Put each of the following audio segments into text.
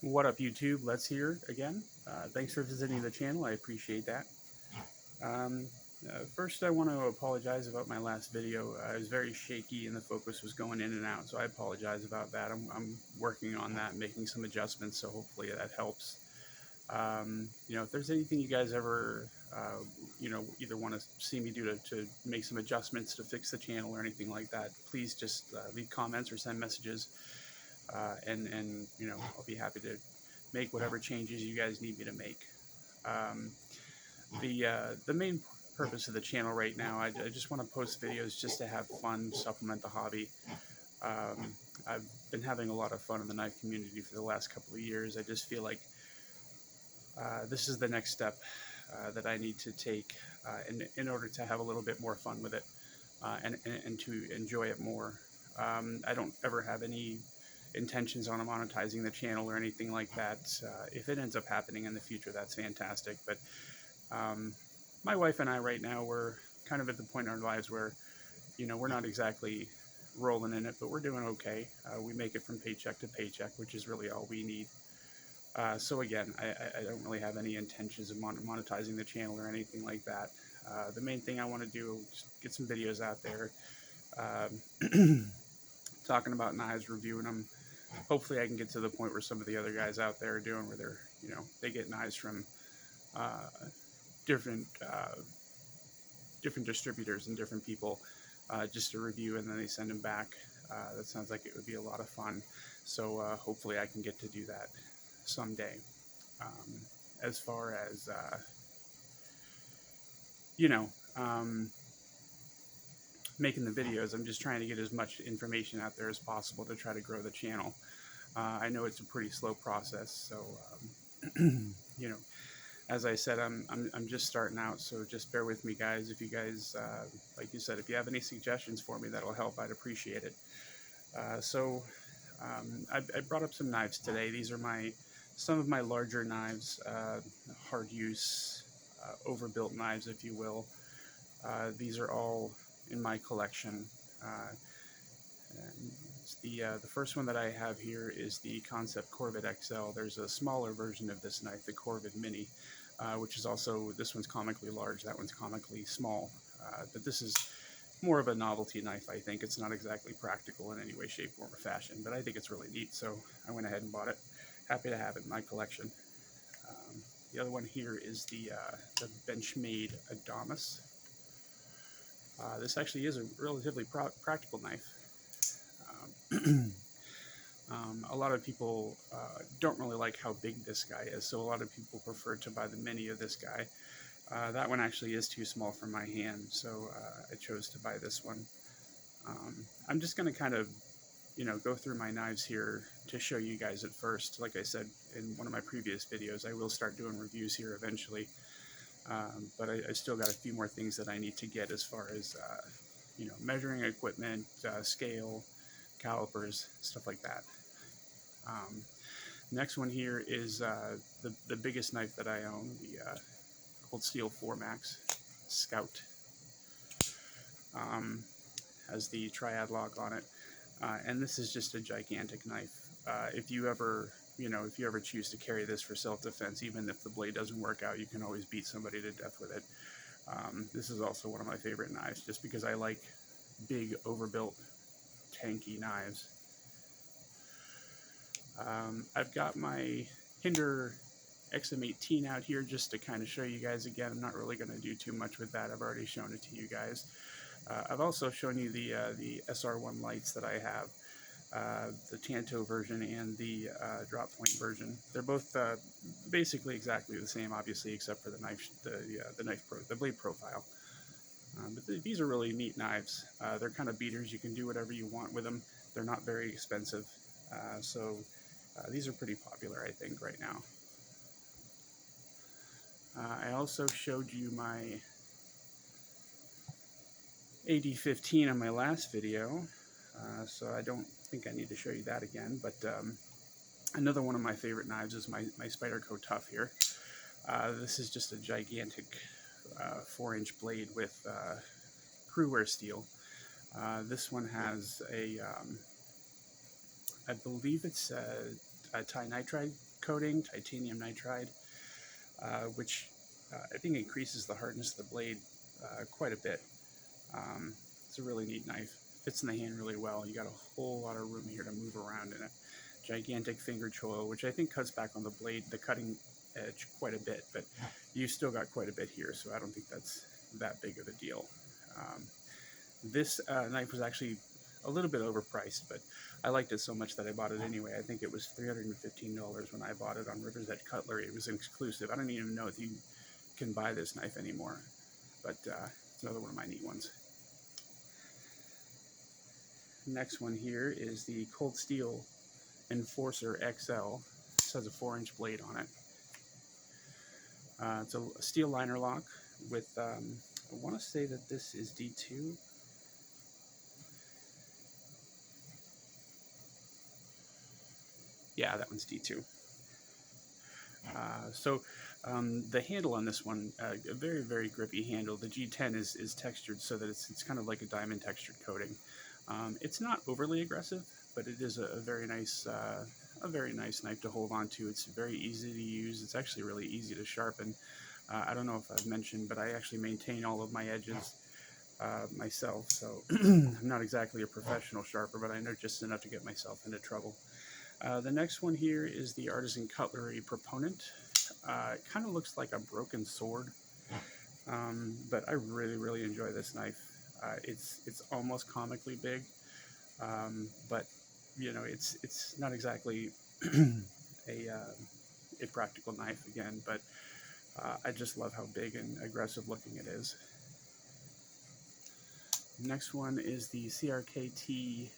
What up, YouTube? Let's here again. Thanks for visiting the channel. I appreciate that. Um, First, I want to apologize about my last video. I was very shaky and the focus was going in and out, so I apologize about that. I'm working on that, making some adjustments, so hopefully that helps. If there's anything you guys ever, either want to see me do to make some adjustments to fix the channel or anything like that, please just leave comments or send messages, and I'll be happy to make whatever changes you guys need me to make. Um, the main purpose of the channel right now, I just want to post videos just to have fun, supplement the hobby. Um, I've been having a lot of fun in the knife community for the last couple of years. I just feel like this is the next step that I need to take in order to have a little bit more fun with it, and to enjoy it more. I don't ever have any intentions on monetizing the channel or anything like that. If it ends up happening in the future, that's fantastic. But um, my wife and I right now, we're kind of at the point in our lives where, we're not exactly rolling in it, but we're doing okay. We make it from paycheck to paycheck, which is really all we need. So again, I don't really have any intentions of monetizing the channel or anything like that. The main thing I want to do is get some videos out there, talking about knives, reviewing them. Hopefully, I can get to the point where some of the other guys out there are doing, where they get knives from uh, different different distributors and different people, just to review, and then they send them back. That sounds like it would be a lot of fun. So hopefully, I can get to do that someday. Um, as far as you know, um, making the videos, I'm just trying to get as much information out there as possible to try to grow the channel. I know it's a pretty slow process, so you know, as I said, I'm just starting out, so just bear with me, guys. If you guys, like you said, if you have any suggestions for me that'll help, I'd appreciate it. I brought up some knives today. These are some of my larger knives, hard use, overbuilt knives, if you will. These are all in my collection. Uh, the first one that I have here is the Concept Corvid XL. There's a smaller version of this knife, the Corvid Mini, which is also, this one's comically large, that one's comically small. But this is more of a novelty knife, I think. It's not exactly practical in any way, shape, form, or fashion, but I think it's really neat, so I went ahead and bought it. Happy to have it in my collection. The other one here is the Benchmade Adamas. This actually is a relatively practical knife. A lot of people don't really like how big this guy is, so a lot of people prefer to buy the mini of this guy. That one actually is too small for my hand, so I chose to buy this one. I'm just going to kind of, go through my knives here to show you guys at first. Like I said in one of my previous videos, I will start doing reviews here eventually, but I still got a few more things that I need to get as far as, measuring equipment, scale, calipers, stuff like that. Um, Next one here is the biggest knife that I own, the Cold Steel 4 Max Scout. Has the triad lock on it, and this is just a gigantic knife. If you ever, if you ever choose to carry this for self-defense, even if the blade doesn't work out, you can always beat somebody to death with it. This is also one of my favorite knives, just because I like big, overbuilt, tanky knives. I've got my Hinder XM18 out here just to kind of show you guys again. I'm not really going to do too much with that. I've already shown it to you guys. I've also shown you the SR1 lights that I have, the Tanto version and the drop point version. They're both basically exactly the same, obviously, except for the the blade profile. These are really neat knives. They're kind of beaters. You can do whatever you want with them. They're not very expensive, so these are pretty popular, I think, right now. I also showed you my AD15 on my last video, so I don't think I need to show you that again, but another one of my favorite knives is my Spyderco Tough here. This is just a gigantic 4-inch blade with crewware steel. This one has a, I believe it's, tinitride coating, titanium nitride, which I think increases the hardness of the blade quite a bit. It's a really neat knife. Fits in the hand really well. You got a whole lot of room here to move around in it. Gigantic finger choil, which I think cuts back on the blade, the cutting edge quite a bit, but you still got quite a bit here, so I don't think that's that big of a deal. This knife was actually a little bit overpriced, but I liked it so much that I bought it anyway. I think it was $315 when I bought it on River's Edge Cutlery. It was an exclusive. I don't even know if you can buy this knife anymore, but it's another one of my neat ones. Next one here is the Cold Steel Enforcer XL. This has a 4-inch blade on it. It's a steel liner lock with, I want to say that this is D2. Yeah, that one's D2. The handle on this one, a very, very grippy handle. The G10 is textured so that it's kind of like a diamond textured coating. It's not overly aggressive, but it is a very nice knife to hold on to. It's very easy to use. It's actually really easy to sharpen. I don't know if I've mentioned, but I actually maintain all of my edges myself, so I'm not exactly a professional sharper, but I know just enough to get myself into trouble. The next one here is the Artisan Cutlery Proponent. It kind of looks like a broken sword, but I really, really enjoy this knife. It's almost comically big, but you know, it's not exactly a practical knife again, but I just love how big and aggressive looking it is. Next one is the CRKT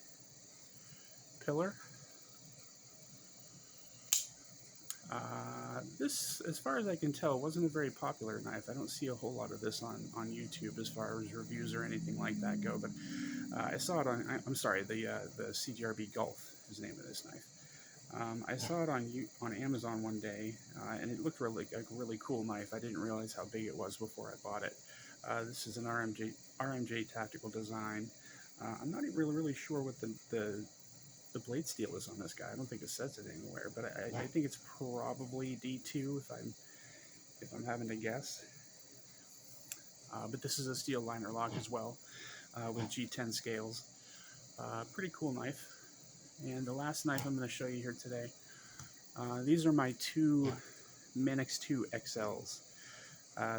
Pillar. This, as far as I can tell, wasn't a very popular knife. I don't see a whole lot of this on YouTube as far as reviews or anything like that go, but I saw it on, I'm sorry, the CGRB Golf is the name of this knife. I saw it on Amazon one day, and it looked like a really cool knife. I didn't realize how big it was before I bought it. This is an RMJ tactical design. I'm not really sure what the blade steel is on this guy. I don't think it says it anywhere, but I think it's probably D2 if I'm having to guess. But this is a steel liner lock as well, with G10 scales. Pretty cool knife. And the last knife I'm going to show you here today, these are my two Manix 2 XLs.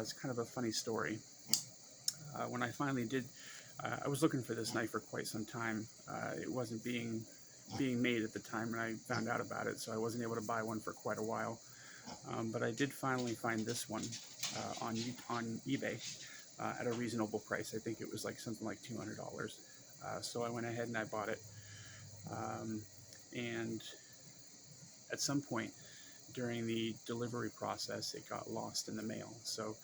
It's kind of a funny story. When I finally did, I was looking for this knife for quite some time. It wasn't being made at the time when I found out about it, so I wasn't able to buy one for quite a while. But I did finally find this one on eBay at a reasonable price. I think it was like something like $200. So I went ahead and I bought it. And at some point during the delivery process, it got lost in the mail. So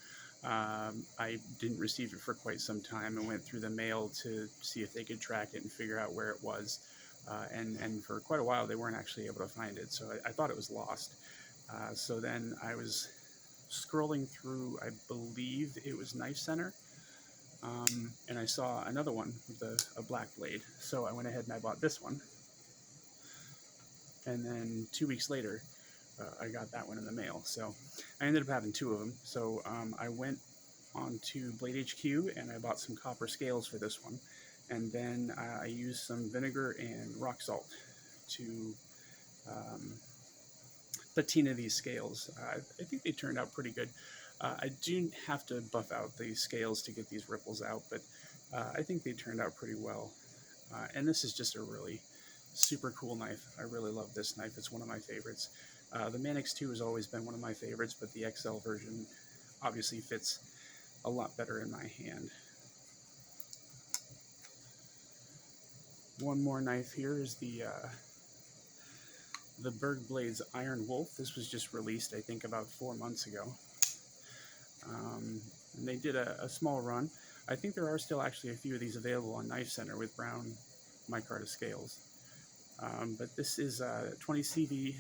I didn't receive it for quite some time and went through the mail to see if they could track it and figure out where it was. And for quite a while, they weren't actually able to find it. So I thought it was lost. So then I was scrolling through, I believe it was Knife Center, and I saw another one with a black blade. So I went ahead and I bought this one. And then 2 weeks later, I got that one in the mail. So I ended up having two of them. So I went on to Blade HQ and I bought some copper scales for this one. And then I used some vinegar and rock salt to patina these scales. I think they turned out pretty good. I do have to buff out these scales to get these ripples out, but I think they turned out pretty well. And this is just a really super cool knife. I really love this knife. It's one of my favorites. The Manix 2 has always been one of my favorites, but the XL version obviously fits a lot better in my hand. One more knife here is the Berg Blades Iron Wolf. This was just released, I think, about 4 months ago. And they did a small run. I think there are still actually a few of these available on Knife Center with brown micarta scales. But this is 20 CV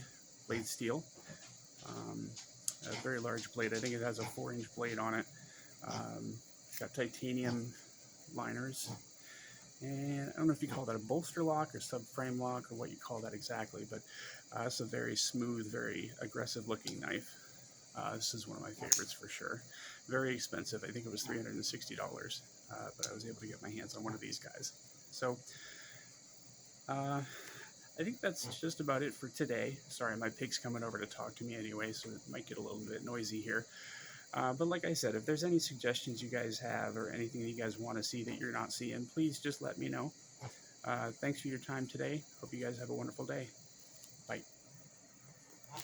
blade steel. A very large blade. I think it has a 4-inch blade on it. Got titanium liners. And I don't know if you call that a bolster lock or subframe lock or what you call that exactly, but it's a very smooth, very aggressive looking knife. This is one of my favorites for sure. Very expensive. I think it was $360, but I was able to get my hands on one of these guys. So I think that's just about it for today. Sorry, my pig's coming over to talk to me anyway, so it might get a little bit noisy here. But like I said, if there's any suggestions you guys have or anything that you guys want to see that you're not seeing, please just let me know. Thanks for your time today. Hope you guys have a wonderful day.